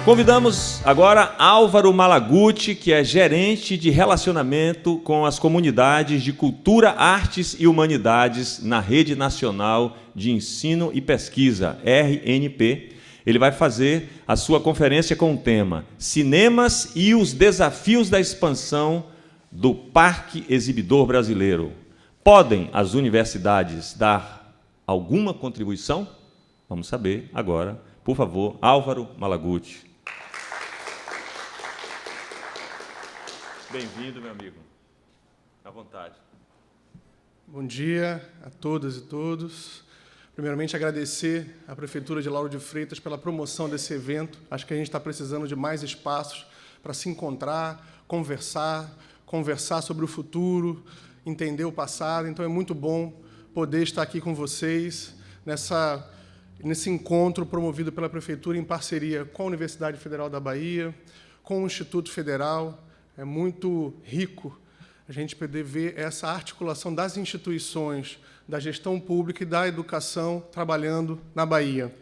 Convidamos agora Álvaro Malaguti, que é gerente de relacionamento com as comunidades de Cultura, Artes e Humanidades na Rede Nacional de Ensino e Pesquisa, RNP. Ele vai fazer a sua conferência com o tema Cinemas e os Desafios da Expansão do Parque Exibidor Brasileiro. Podem as universidades dar alguma contribuição? Vamos saber agora. Por favor, Álvaro Malaguti. Bem-vindo, meu amigo. À vontade. Bom dia a todas e todos. Primeiramente, agradecer à Prefeitura de Lauro de Freitas pela promoção desse evento. Acho que a gente está precisando de mais espaços para se encontrar, conversar sobre o futuro, entender o passado. Então, é muito bom poder estar aqui com vocês nesse encontro promovido pela Prefeitura em parceria com a Universidade Federal da Bahia, com o Instituto Federal. É muito rico a gente poder ver essa articulação das instituições, da gestão pública e da educação trabalhando na Bahia.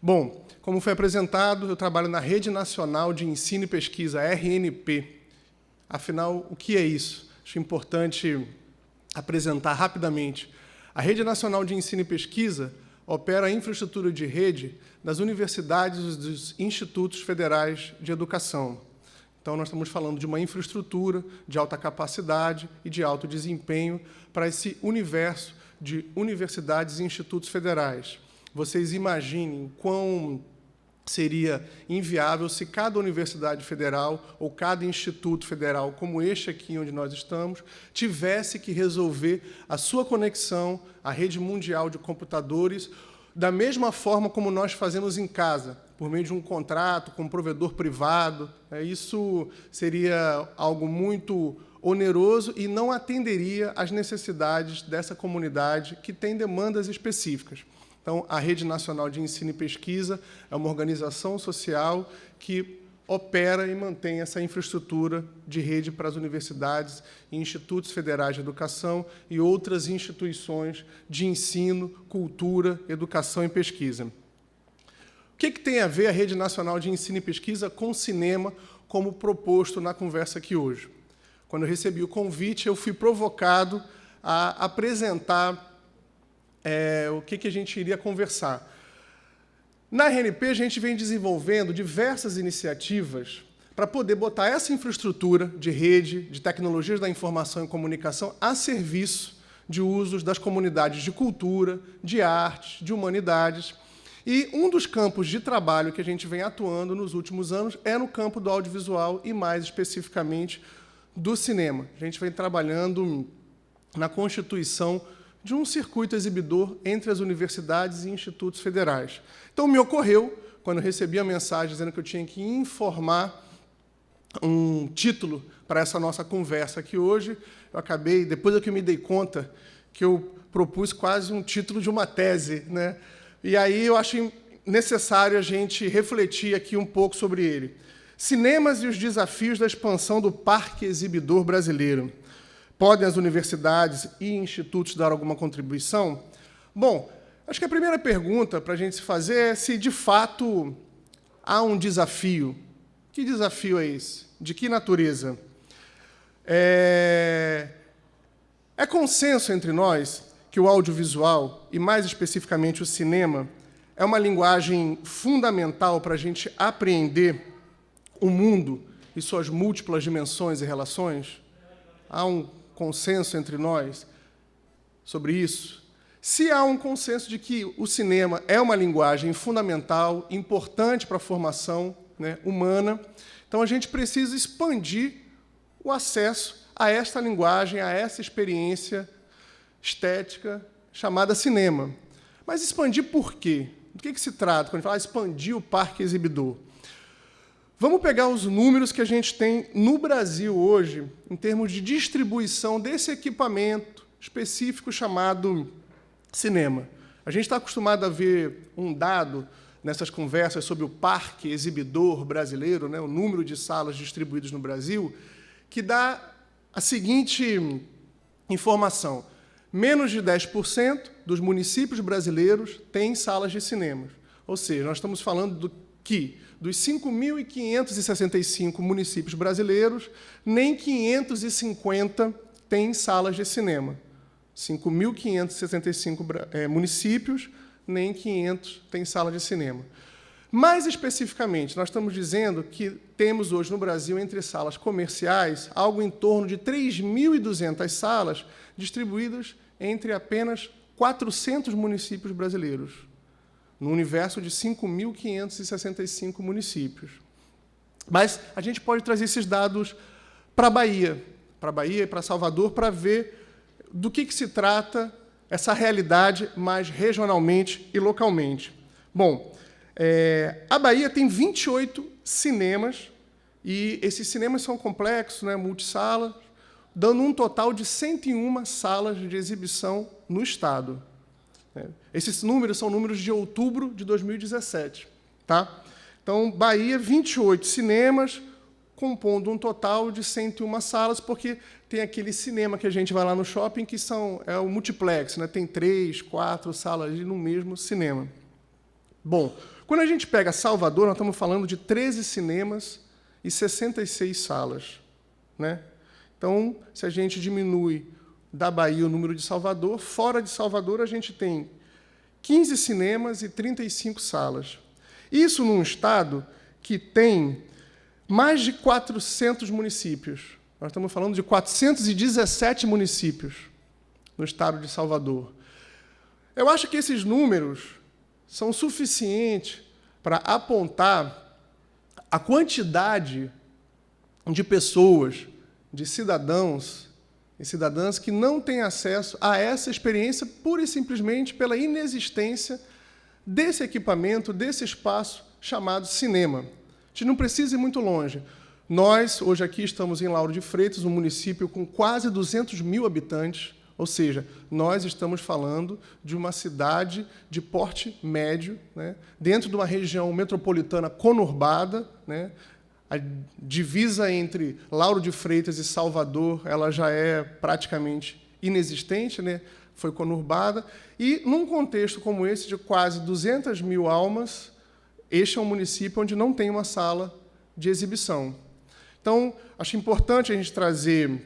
Bom, como foi apresentado, eu trabalho na Rede Nacional de Ensino e Pesquisa, RNP. Afinal, o que é isso? Acho importante apresentar rapidamente. A Rede Nacional de Ensino e Pesquisa opera a infraestrutura de rede das universidades e dos institutos federais de educação. Então, nós estamos falando de uma infraestrutura de alta capacidade e de alto desempenho para esse universo de universidades e institutos federais. Vocês imaginem quão seria inviável se cada universidade federal ou cada instituto federal, como este aqui onde nós estamos, tivesse que resolver a sua conexão à rede mundial de computadores da mesma forma como nós fazemos em casa, por meio de um contrato com um provedor privado. Isso seria algo muito oneroso e não atenderia às necessidades dessa comunidade que tem demandas específicas. Então, a Rede Nacional de Ensino e Pesquisa é uma organização social que opera e mantém essa infraestrutura de rede para as universidades e institutos federais de educação e outras instituições de ensino, cultura, educação e pesquisa. O que tem a ver a Rede Nacional de Ensino e Pesquisa com o cinema, como proposto na conversa aqui hoje? Quando eu recebi o convite, eu fui provocado a apresentar o que a gente iria conversar. Na RNP, a gente vem desenvolvendo diversas iniciativas para poder botar essa infraestrutura de rede, de tecnologias da informação e comunicação a serviço de usos das comunidades de cultura, de artes, de humanidades. E um dos campos de trabalho que a gente vem atuando nos últimos anos é no campo do audiovisual e, mais especificamente, do cinema. A gente vem trabalhando na constituição de um circuito exibidor entre as universidades e institutos federais. Então, me ocorreu, quando eu recebi a mensagem dizendo que eu tinha que informar um título para essa nossa conversa aqui hoje, eu acabei, depois é que eu me dei conta, que eu propus quase um título de uma tese, né? E aí eu acho necessário a gente refletir aqui um pouco sobre ele. Cinemas e os desafios da expansão do Parque Exibidor Brasileiro. Podem as universidades e institutos dar alguma contribuição? Bom, acho que a primeira pergunta para a gente se fazer é se, de fato, há um desafio. Que desafio é esse? De que natureza? É consenso entre nós que o audiovisual, e mais especificamente o cinema, é uma linguagem fundamental para a gente apreender o mundo e suas múltiplas dimensões e relações? Há um consenso entre nós sobre isso? Se há um consenso de que o cinema é uma linguagem fundamental, importante para a formação, né, humana, então a gente precisa expandir o acesso a esta linguagem, a essa experiência estética chamada cinema. Mas expandir por quê? Do que se trata quando a gente fala expandir o parque exibidor? Vamos pegar os números que a gente tem no Brasil hoje, em termos de distribuição desse equipamento específico chamado cinema. A gente está acostumado a ver um dado nessas conversas sobre o parque exibidor brasileiro, né, o número de salas distribuídas no Brasil, que dá a seguinte informação. Menos de 10% dos municípios brasileiros têm salas de cinema. Ou seja, nós estamos falando que, dos 5.565 municípios brasileiros, nem 550 têm salas de cinema. 5.565 municípios, nem 500 têm sala de cinema. Mais especificamente, nós estamos dizendo que temos hoje no Brasil, entre salas comerciais, algo em torno de 3.200 salas distribuídas entre apenas 400 municípios brasileiros, no universo de 5.565 municípios. Mas a gente pode trazer esses dados para a Bahia e para Salvador, para ver do que se trata essa realidade mais regionalmente e localmente. Bom, a Bahia tem 28 cinemas, e esses cinemas são complexos, né, multissalas, dando um total de 101 salas de exibição no Estado. Esses números são números de outubro de 2017. Tá? Então, Bahia, 28 cinemas, compondo um total de 101 salas, porque tem aquele cinema que a gente vai lá no shopping, que é o multiplex, né? Tem 3, 4 salas ali no mesmo cinema. Bom, quando a gente pega Salvador, nós estamos falando de 13 cinemas e 66 salas. Né? Então, se a gente diminui da Bahia o número de Salvador, fora de Salvador a gente tem 15 cinemas e 35 salas. Isso num estado que tem mais de 400 municípios. Nós estamos falando de 417 municípios no estado de Salvador. Eu acho que esses números são suficientes para apontar a quantidade de pessoas, de cidadãos e cidadãs que não têm acesso a essa experiência pura e simplesmente pela inexistência desse equipamento, desse espaço chamado cinema. A gente não precisa ir muito longe. Nós, hoje aqui, estamos em Lauro de Freitas, um município com quase 200 mil habitantes, ou seja, nós estamos falando de uma cidade de porte médio, né, dentro de uma região metropolitana conurbada, né. A divisa entre Lauro de Freitas e Salvador ela já é praticamente inexistente, né, foi conurbada, e, num contexto como esse, de quase 200 mil almas, este é um município onde não tem uma sala de exibição. Então, acho importante a gente trazer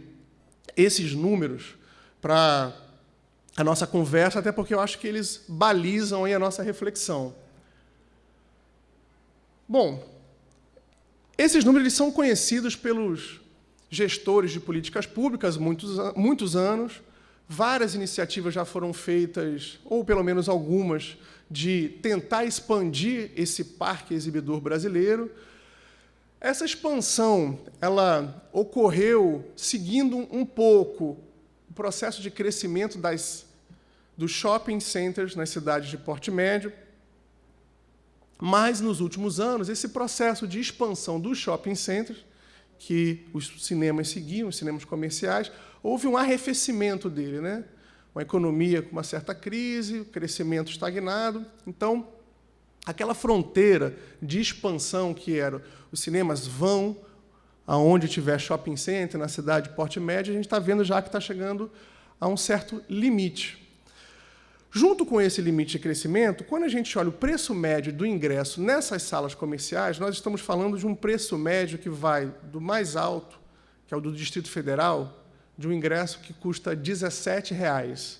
esses números para a nossa conversa, até porque eu acho que eles balizam aí a nossa reflexão. Bom, esses números eles são conhecidos pelos gestores de políticas públicas há muitos anos. Várias iniciativas já foram feitas, ou pelo menos algumas, de tentar expandir esse parque exibidor brasileiro. Essa expansão ela ocorreu seguindo um pouco o processo de crescimento dos shopping centers nas cidades de porte médio, mas, nos últimos anos, esse processo de expansão dos shopping centers, que os cinemas seguiam, os cinemas comerciais, houve um arrefecimento dele, né? Uma economia com uma certa crise, crescimento estagnado. Então, aquela fronteira de expansão que era os cinemas vão aonde tiver shopping center, na cidade de porte médio, a gente está vendo já que está chegando a um certo limite. Junto com esse limite de crescimento, quando a gente olha o preço médio do ingresso nessas salas comerciais, nós estamos falando de um preço médio que vai do mais alto, que é o do Distrito Federal, de um ingresso que custa R$ 17,00.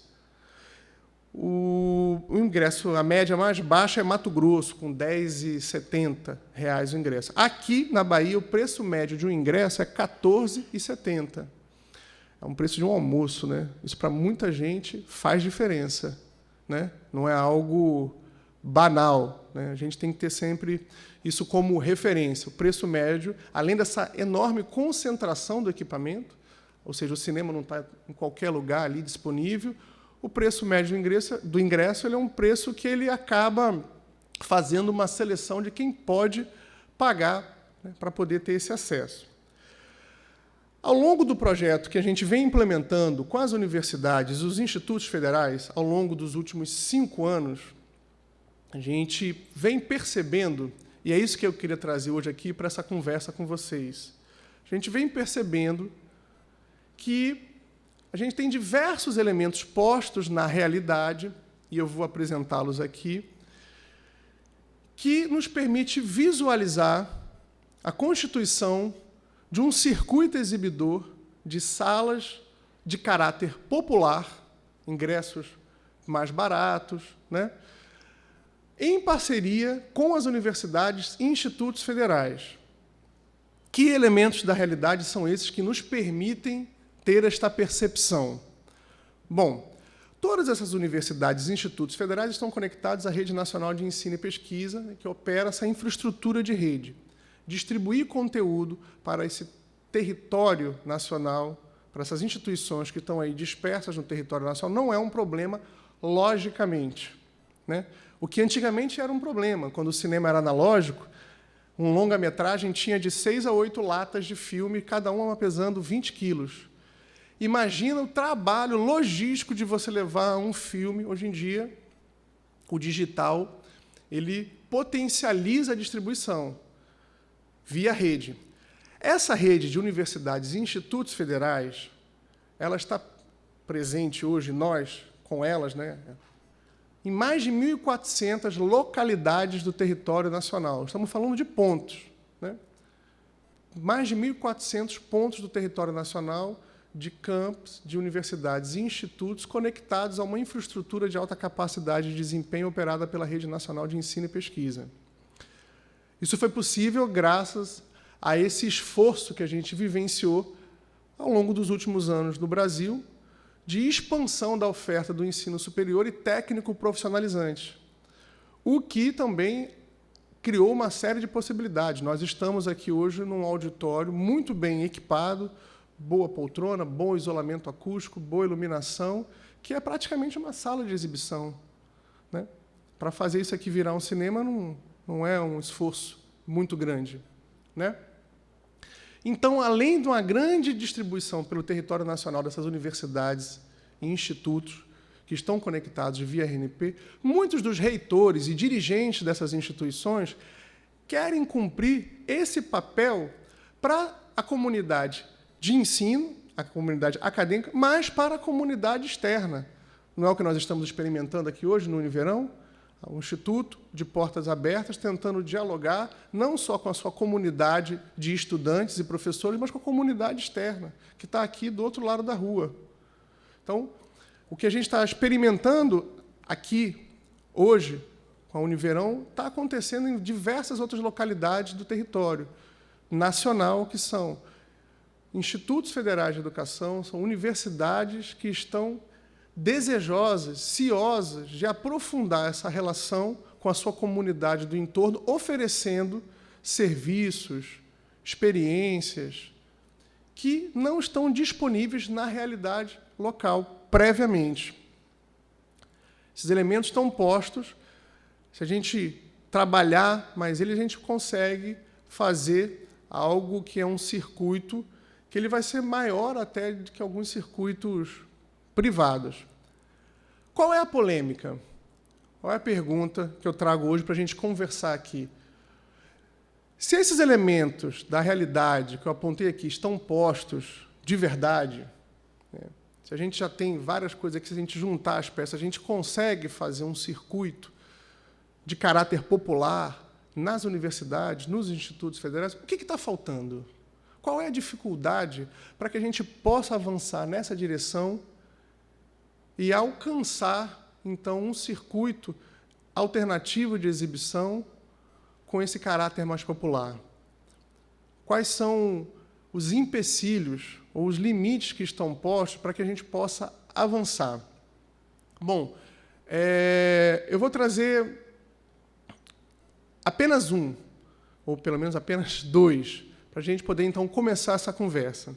O ingresso, a média mais baixa é Mato Grosso, com R$ 10,70 o ingresso. Aqui, na Bahia, o preço médio de um ingresso é R$ 14,70. É um preço de um almoço, né? Isso, para muita gente, faz diferença. Né? Não é algo banal. Né? A gente tem que ter sempre isso como referência. O preço médio, além dessa enorme concentração do equipamento, ou seja, o cinema não está em qualquer lugar ali disponível, o preço médio do ingresso ele é um preço que ele acaba fazendo uma seleção de quem pode pagar, né, para poder ter esse acesso. Ao longo do projeto que a gente vem implementando com as universidades e os institutos federais, ao longo dos últimos 5 anos, a gente vem percebendo, e é isso que eu queria trazer hoje aqui para essa conversa com vocês, a gente vem percebendo que a gente tem diversos elementos postos na realidade, e eu vou apresentá-los aqui, que nos permite visualizar a constituição de um circuito exibidor de salas de caráter popular, ingressos mais baratos, né, em parceria com as universidades e institutos federais. Que elementos da realidade são esses que nos permitem ter esta percepção? Bom, todas essas universidades e institutos federais estão conectados à Rede Nacional de Ensino e Pesquisa, que opera essa infraestrutura de rede. Distribuir conteúdo para esse território nacional, para essas instituições que estão aí dispersas no território nacional, não é um problema logicamente, né? O que antigamente era um problema. Quando o cinema era analógico, um longa-metragem tinha de 6 a 8 latas de filme, cada uma pesando 20 quilos. Imagina o trabalho logístico de você levar um filme. Hoje em dia, o digital ele potencializa a distribuição via rede. Essa rede de universidades e institutos federais, ela está presente hoje, nós, com elas, né, em mais de 1.400 localidades do território nacional. Estamos falando de pontos, né? Mais de 1.400 pontos do território nacional, de campos, de universidades e institutos conectados a uma infraestrutura de alta capacidade de desempenho operada pela Rede Nacional de Ensino e Pesquisa. Isso foi possível graças a esse esforço que a gente vivenciou ao longo dos últimos anos no Brasil, de expansão da oferta do ensino superior e técnico profissionalizante, o que também criou uma série de possibilidades. Nós estamos aqui hoje num auditório muito bem equipado, boa poltrona, bom isolamento acústico, boa iluminação, que é praticamente uma sala de exibição, né? Para fazer isso aqui virar um cinema não é um esforço muito grande, né? Então, além de uma grande distribuição pelo território nacional dessas universidades e institutos que estão conectados via RNP, muitos dos reitores e dirigentes dessas instituições querem cumprir esse papel para a comunidade de ensino, a comunidade acadêmica, mas para a comunidade externa. Não é o que nós estamos experimentando aqui hoje, no Univerão? Um instituto de portas abertas, tentando dialogar não só com a sua comunidade de estudantes e professores, mas com a comunidade externa, que está aqui do outro lado da rua. Então, o que a gente está experimentando aqui, hoje, com a Univerão, está acontecendo em diversas outras localidades do território nacional, que são institutos federais de educação, são universidades que estão desejosas, ciosas de aprofundar essa relação com a sua comunidade do entorno, oferecendo serviços, experiências que não estão disponíveis na realidade local, previamente. Esses elementos estão postos. Se a gente trabalhar mais ele, a gente consegue fazer algo que é um circuito que ele vai ser maior até do que alguns circuitos privados. Qual é a polêmica? Qual é a pergunta que eu trago hoje para a gente conversar aqui? Se esses elementos da realidade que eu apontei aqui estão postos de verdade, né, se a gente já tem várias coisas que, se a gente juntar as peças, a gente consegue fazer um circuito de caráter popular nas universidades, nos institutos federais, o que está faltando? Qual é a dificuldade para que a gente possa avançar nessa direção e alcançar, então, um circuito alternativo de exibição com esse caráter mais popular? Quais são os empecilhos ou os limites que estão postos para que a gente possa avançar? Bom, eu vou trazer apenas um, ou pelo menos apenas dois, para a gente poder, então, começar essa conversa.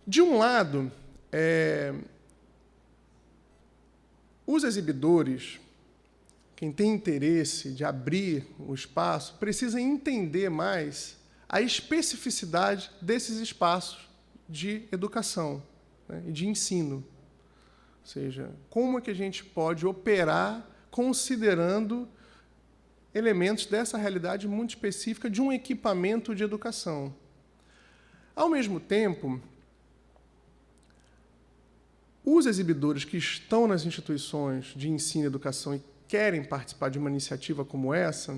De um lado, os exibidores, quem tem interesse de abrir o espaço, precisa entender mais a especificidade desses espaços de educação, né, e de ensino. Ou seja, como é que a gente pode operar considerando elementos dessa realidade muito específica de um equipamento de educação. Ao mesmo tempo, os exibidores que estão nas instituições de ensino e educação e querem participar de uma iniciativa como essa,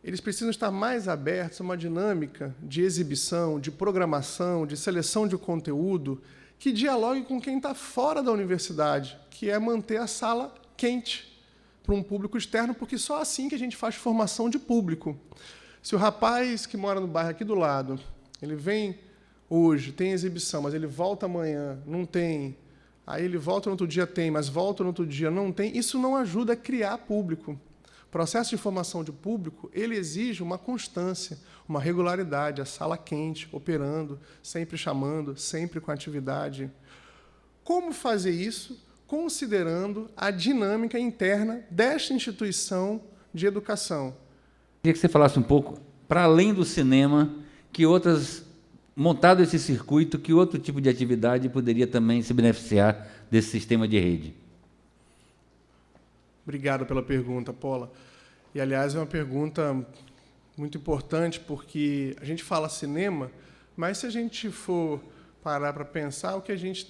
eles precisam estar mais abertos a uma dinâmica de exibição, de programação, de seleção de conteúdo que dialogue com quem está fora da universidade, que é manter a sala quente para um público externo, porque só assim que a gente faz formação de público. Se o rapaz que mora no bairro aqui do lado, ele vem hoje, tem exibição, mas ele volta amanhã, não tem, aí ele volta no outro dia, tem, mas volta no outro dia, não tem, isso não ajuda a criar público. O processo de formação de público, ele exige uma constância, uma regularidade, a sala quente, operando, sempre chamando, sempre com atividade. Como fazer isso? Considerando a dinâmica interna desta instituição de educação. Queria que você falasse um pouco, para além do cinema, que outras, montado esse circuito, que outro tipo de atividade poderia também se beneficiar desse sistema de rede? Obrigado pela pergunta, Paula. E, aliás, é uma pergunta muito importante, porque a gente fala cinema, mas se a gente for parar para pensar, o que a gente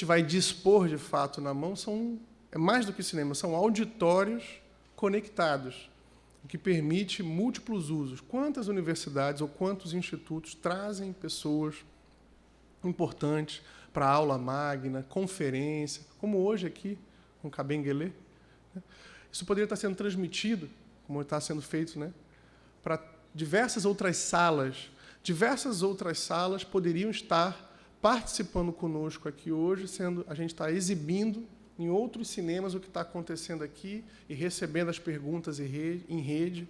vai dispor de fato na mão é mais do que cinema, são auditórios conectados, o que permite múltiplos usos. Quantas universidades ou quantos institutos trazem pessoas importantes para aula magna, conferência, como hoje aqui, com Kabengele. Isso poderia estar sendo transmitido, como está sendo feito, para diversas outras salas. Diversas outras salas poderiam estar participando conosco aqui hoje, a gente está exibindo em outros cinemas o que está acontecendo aqui e recebendo as perguntas em rede.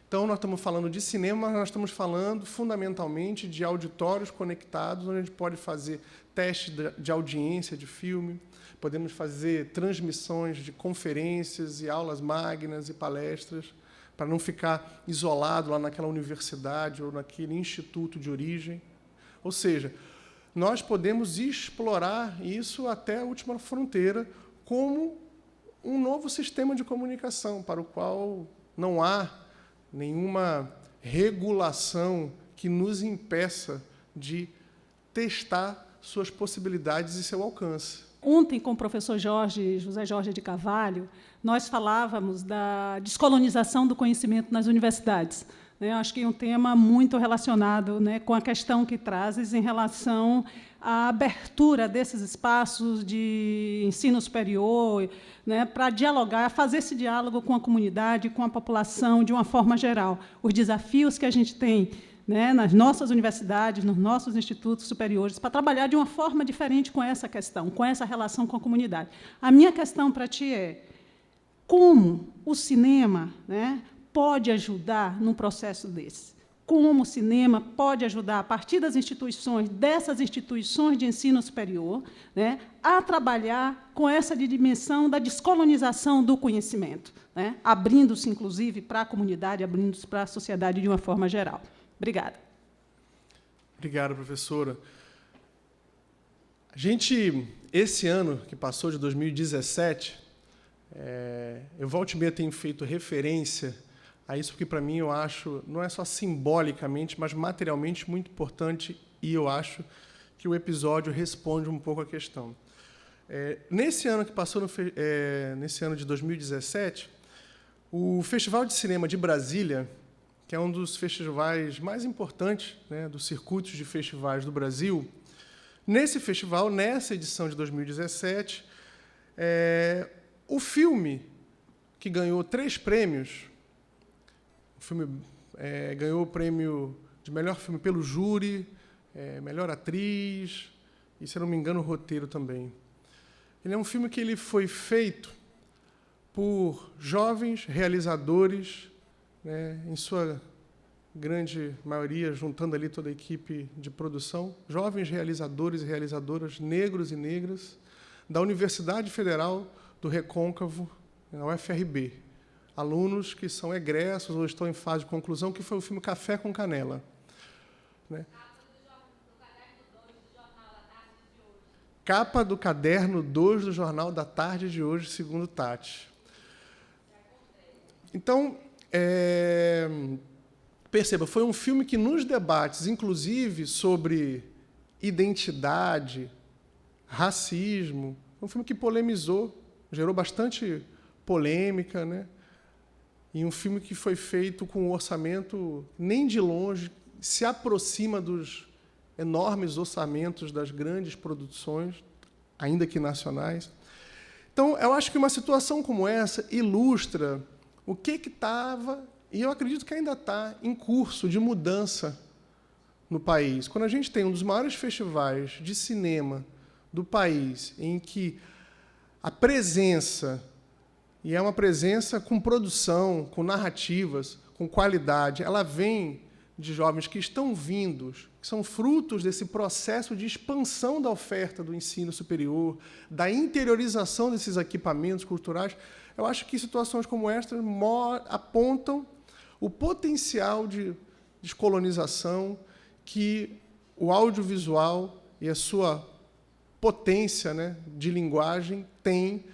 Então, nós estamos falando de cinema, mas nós estamos falando fundamentalmente de auditórios conectados, onde a gente pode fazer testes de audiência de filme, podemos fazer transmissões de conferências e aulas magnas e palestras, para não ficar isolado lá naquela universidade ou naquele instituto de origem. Ou seja, nós podemos explorar isso até a última fronteira como um novo sistema de comunicação, para o qual não há nenhuma regulação que nos impeça de testar suas possibilidades e seu alcance. Ontem, com o professor José Jorge de Carvalho, nós falávamos da descolonização do conhecimento nas universidades. Acho que é um tema muito relacionado com a questão que trazes em relação à abertura desses espaços de ensino superior, para dialogar, fazer esse diálogo com a comunidade, com a população, de uma forma geral. Os desafios que a gente tem nas nossas universidades, nos nossos institutos superiores, para trabalhar de uma forma diferente com essa questão, com essa relação com a comunidade. A minha questão para ti é como o cinema pode ajudar num processo desse? Como o cinema pode ajudar, a partir das instituições, dessas instituições de ensino superior, a trabalhar com essa dimensão da descolonização do conhecimento, abrindo-se, inclusive, para a comunidade, abrindo-se para a sociedade de uma forma geral. Obrigada. Obrigado, professora. A gente, esse ano que passou, de 2017, eu volta e meia tenho feito referência a isso, porque, para mim, eu acho, não é só simbolicamente, mas materialmente muito importante, e eu acho que o episódio responde um pouco à questão. Nesse ano que passou, nesse ano de 2017, o Festival de Cinema de Brasília, que é um dos festivais mais importantes dos circuitos de festivais do Brasil, nesse festival, nessa edição de 2017, o filme que ganhou 3 prêmios, o filme ganhou o prêmio de melhor filme pelo júri, melhor atriz e, se não me engano, o roteiro também. Ele é um filme que ele foi feito por jovens realizadores, em sua grande maioria, juntando ali toda a equipe de produção, jovens realizadores e realizadoras negros e negras, da Universidade Federal do Recôncavo, na UFRB. Alunos que são egressos ou estão em fase de conclusão, que foi o filme Café com Canela. Capa do caderno 2 do Jornal da Tarde de hoje, segundo Tati. Então, perceba, foi um filme que, nos debates, inclusive sobre identidade, racismo, um filme que polemizou gerou bastante polêmica, né? E um filme que foi feito com um orçamento nem de longe se aproxima dos enormes orçamentos das grandes produções, ainda que nacionais. Então, eu acho que uma situação como essa ilustra o que estava, e eu acredito que ainda está, em curso de mudança no país. Quando a gente tem um dos maiores festivais de cinema do país, em que a presença, e é uma presença com produção, com narrativas, com qualidade, ela vem de jovens que estão vindos, que são frutos desse processo de expansão da oferta do ensino superior, da interiorização desses equipamentos culturais. Eu acho que situações como esta apontam o potencial de descolonização que o audiovisual e a sua potência, né, de linguagem tem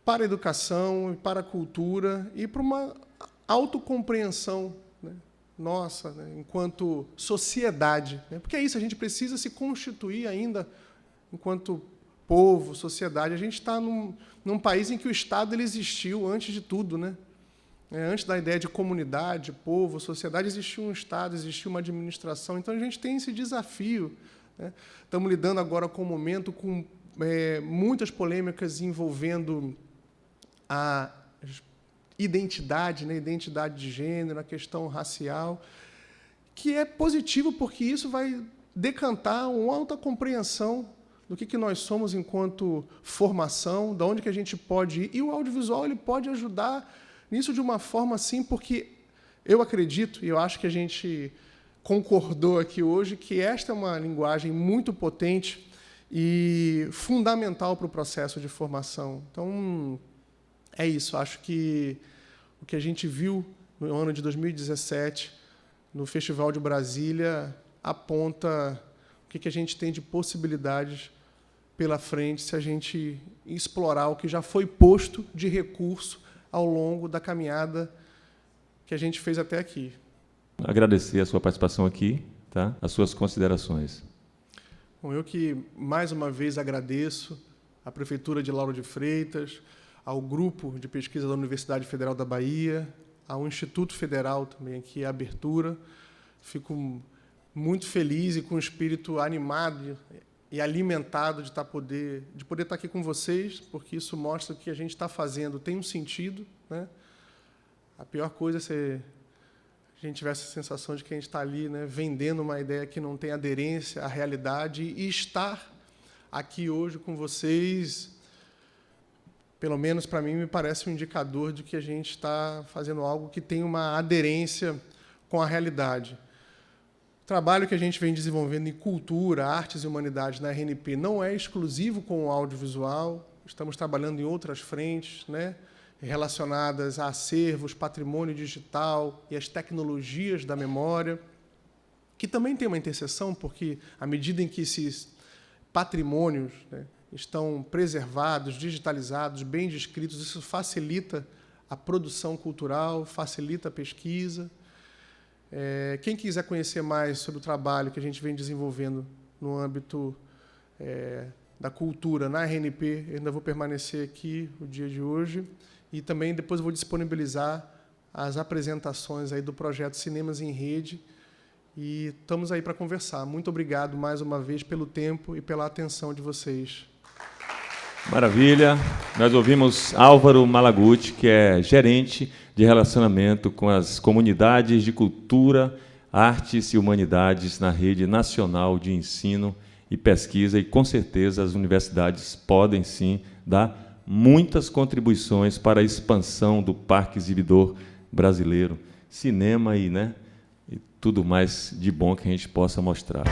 para a educação, para a cultura e para uma autocompreensão, né, nossa, né, enquanto sociedade. Né? Porque é isso, a gente precisa se constituir ainda enquanto povo, sociedade. A gente está num país em que o Estado ele existiu antes de tudo. Né? Antes da ideia de comunidade, povo, sociedade, existia um Estado, existia uma administração. Então, a gente tem esse desafio. Né? Estamos lidando agora com um momento com muitas polêmicas envolvendo a identidade, né? Identidade de gênero, a questão racial, que é positivo porque isso vai decantar uma alta compreensão do que nós somos enquanto formação, de onde que a gente pode ir. E o audiovisual ele pode ajudar nisso de uma forma assim, porque eu acredito, e eu acho que a gente concordou aqui hoje, que esta é uma linguagem muito potente e fundamental para o processo de formação. Então, é isso. Acho que o que a gente viu no ano de 2017, no Festival de Brasília, aponta o que a gente tem de possibilidades pela frente se a gente explorar o que já foi posto de recurso ao longo da caminhada que a gente fez até aqui. Agradecer a sua participação aqui, tá? As suas considerações. Bom, eu que, mais uma vez, agradeço à Prefeitura de Lauro de Freitas, ao Grupo de Pesquisa da Universidade Federal da Bahia, ao Instituto Federal também, aqui, a abertura. Fico muito feliz e com um espírito animado e alimentado de poder estar aqui com vocês, porque isso mostra que a gente está fazendo tem um sentido. Né? A pior coisa é se a gente tivesse a sensação de que a gente está ali, né, vendendo uma ideia que não tem aderência à realidade, e estar aqui hoje com vocês, pelo menos para mim, me parece um indicador de que a gente está fazendo algo que tem uma aderência com a realidade. O trabalho que a gente vem desenvolvendo em cultura, artes e humanidades na RNP não é exclusivo com o audiovisual, estamos trabalhando em outras frentes, né, relacionadas a acervos, patrimônio digital e as tecnologias da memória, que também tem uma interseção, porque, à medida em que esses patrimônios, né, estão preservados, digitalizados, bem descritos, isso facilita a produção cultural, facilita a pesquisa. Quem quiser conhecer mais sobre o trabalho que a gente vem desenvolvendo no âmbito da cultura na RNP, eu ainda vou permanecer aqui o dia de hoje, e também depois eu vou disponibilizar as apresentações aí do projeto Cinemas em Rede, e estamos aí para conversar. Muito obrigado mais uma vez pelo tempo e pela atenção de vocês. Maravilha. Nós ouvimos Álvaro Malaguti, que é gerente de relacionamento com as comunidades de cultura, artes e humanidades na Rede Nacional de Ensino e Pesquisa, e com certeza as universidades podem sim dar muitas contribuições para a expansão do parque exibidor brasileiro, cinema e tudo mais de bom que a gente possa mostrar.